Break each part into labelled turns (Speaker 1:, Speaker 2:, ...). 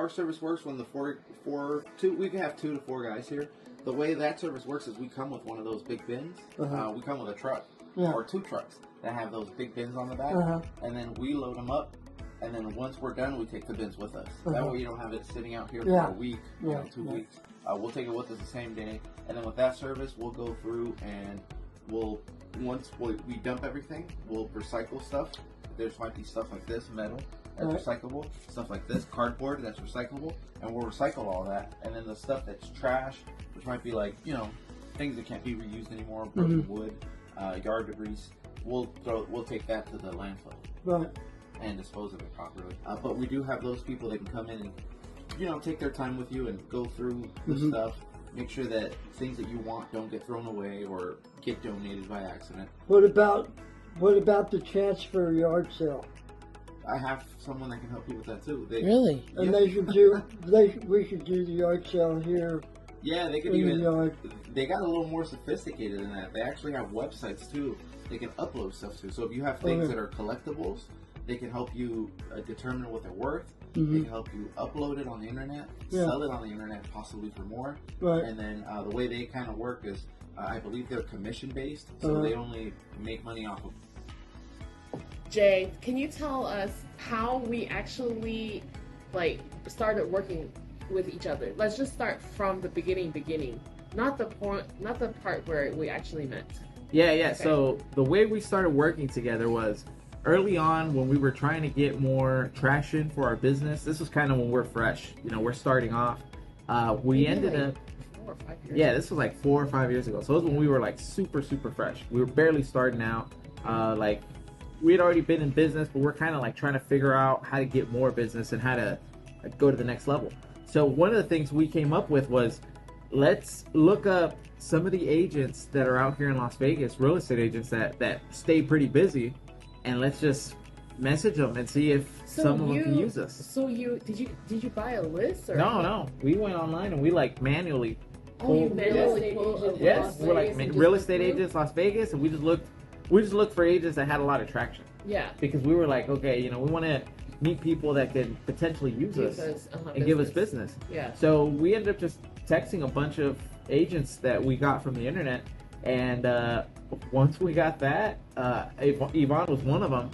Speaker 1: our service works when the we can have 2 to 4 guys here. The way that service works is we come with one of those big bins. We come with a truck or 2 trucks that have those big bins on the back, and then we load them up. And then once we're done, we take the bins with us. That way you don't have it sitting out here for a week, 2 weeks. We'll take it with us the same day. And then with that service, we'll go through and once we dump everything, we'll recycle stuff. There's might be stuff like this, metal, that's recyclable. Stuff like this, cardboard, that's recyclable. And we'll recycle all that. And then the stuff that's trash, which might be like, things that can't be reused anymore, broken wood, yard debris, we'll take that to the landfill. And dispose of it properly. But we do have those people that can come in and, take their time with you and go through the stuff, make sure that things that you want don't get thrown away or get donated by accident.
Speaker 2: What about the chance for a yard sale?
Speaker 1: I have someone that can help you with that too.
Speaker 3: Really?
Speaker 2: And we should do the yard sale here.
Speaker 1: Yeah, they could they got a little more sophisticated than that. They actually have websites too. They can upload stuff to. So if you have things that are collectibles, they can help you determine what they're worth. They can help you upload it on the internet, sell it on the internet, possibly for more. And then the way they kind of work is, I believe they're commission based, so they only make money off of.
Speaker 4: Jay, can you tell us how we actually started working with each other? Let's just start from the beginning, not the part where we actually met.
Speaker 3: Yeah. Okay. So the way we started working together was early on when we were trying to get more traction for our business. This was kind of when we're fresh. We're starting off. We ended up
Speaker 4: 4 or 5 years.
Speaker 3: Yeah, this was like 4 or 5 years ago. So it was when we were like super fresh. We were barely starting out. We had already been in business, but we're kind of like trying to figure out how to get more business and how to go to the next level. So one of the things we came up with was, let's look up some of the agents that are out here in Las Vegas, real estate agents that stay pretty busy, and let's just message them and see if some of them can use us.
Speaker 4: So did you buy a list? Or
Speaker 3: No. We went online and we manually
Speaker 4: pulled. You manually pulled?
Speaker 3: Yes, we're real estate agents, Las Vegas, and we just looked for agents that had a lot of traction.
Speaker 4: Yeah.
Speaker 3: Because we were like, okay, we want to meet people that could potentially use us and give us business.
Speaker 4: Yeah.
Speaker 3: So we ended up just texting a bunch of agents that we got from the internet, and once we got that, Yvonne was one of them.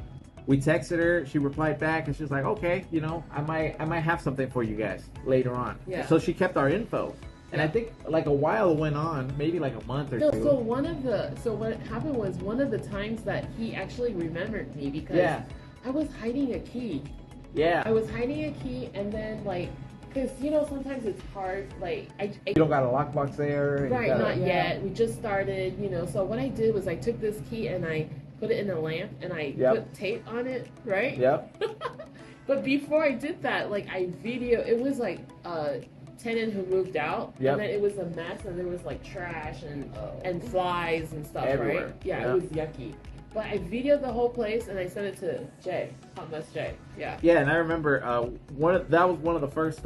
Speaker 3: We texted her, she replied back, and she was like, okay, I might have something for you guys later on.
Speaker 4: Yeah.
Speaker 3: So she kept our info. And I think a while went on, maybe a month or two.
Speaker 4: So what happened was one of the times that he actually remembered me because I was hiding a key.
Speaker 3: Yeah.
Speaker 4: I was hiding a key, and then because sometimes it's hard.
Speaker 3: You don't got a lockbox there.
Speaker 4: Right, not yet. We just started. So what I did was I took this key and I put it in a lamp and I put tape on it. Right.
Speaker 3: Yep.
Speaker 4: But before I did that, it was tenant who moved out, and then it was a mess, and there was trash and flies and stuff
Speaker 3: everywhere.
Speaker 4: Right? Yeah, it was yucky. But I videoed the whole place and I sent it to Jay, Hot Mess Jay. Yeah.
Speaker 3: Yeah, and I remember that was one of the first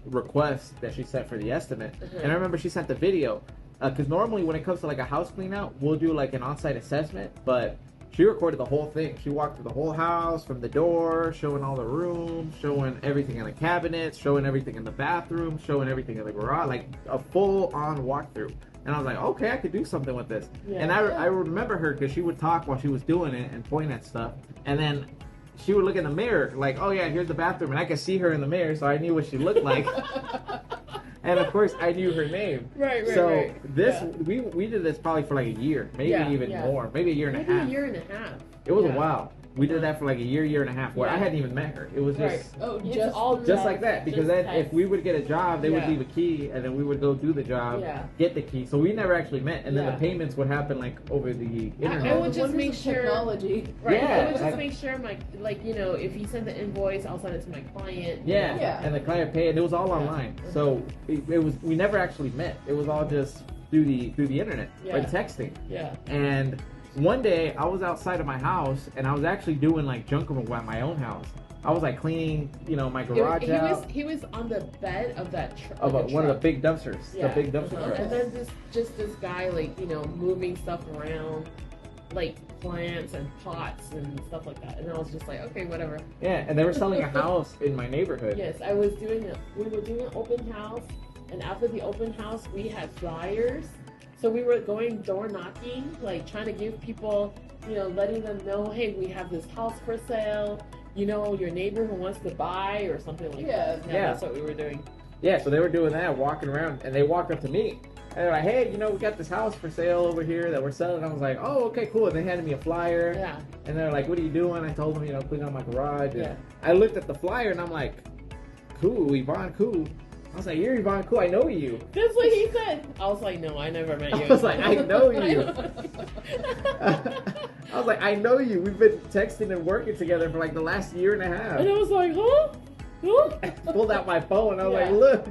Speaker 3: requests that she sent for the estimate, and I remember she sent the video because normally when it comes to a house clean out, we'll do an on-site assessment, but she recorded the whole thing. She walked through the whole house from the door, showing all the rooms, showing everything in the cabinets, showing everything in the bathroom, showing everything in the garage, a full-on walkthrough. And I was like, okay, I could do something with this. Yeah. And I remember her because she would talk while she was doing it and point at stuff. And then she would look in the mirror, oh yeah, here's the bathroom. And I could see her in the mirror, so I knew what she looked like. And of course, I knew her name.
Speaker 4: Right.
Speaker 3: So we did this probably for a year, maybe even more, maybe a year and a half.
Speaker 4: Maybe a year and a half.
Speaker 3: It was a while. We did that for a year and a half, where I hadn't even met her. It was just like that. Because then if we would get a job, they would leave a key, and then we would go do the job, get the key. So we never actually met, and then the payments would happen over the internet.
Speaker 4: I would just make sure
Speaker 5: technology.
Speaker 4: Right. I would just make sure if he sent the invoice, I'll send it to my client.
Speaker 3: Yeah. And the client paid, and it was all online. So we never actually met. It was all just through the internet, by texting.
Speaker 4: Yeah.
Speaker 3: And one day I was outside of my house and I was actually doing junk removal at my own house. I was cleaning, my garage out.
Speaker 4: He was on the bed of that
Speaker 3: one of the big dumpsters, the big dumpster trucks.
Speaker 4: And then this guy moving stuff around. like plants and pots and stuff like that. And I was just like, okay, whatever.
Speaker 3: Yeah, and they were selling a house in my neighborhood.
Speaker 4: Yes, we were doing an open house, and after the open house, we had flyers. So we were going door knocking, like trying to give people, letting them know, hey, we have this house for sale. Your neighbor who wants to buy or something like that. Yeah, that's what we were doing.
Speaker 3: Yeah, so they were doing that, walking around, and they walked up to me. And they're like, hey, we got this house for sale over here that we're selling. I was like, oh, okay, cool. And they handed me a flyer.
Speaker 4: Yeah.
Speaker 3: And they're like, what are you doing? I told them, clean out my garage. And
Speaker 4: yeah.
Speaker 3: I looked at the flyer, and I'm like, Khoo, Yvonne Khoo. I was like, you're Yvonne Khoo, I know you.
Speaker 4: That's what he said. I was like, no, I never met you.
Speaker 3: I was like, I know you. I was like, I know you. We've been texting and working together for like the last year and a half.
Speaker 4: And I was like, huh? Huh?
Speaker 3: I pulled out my phone, and I was like, look.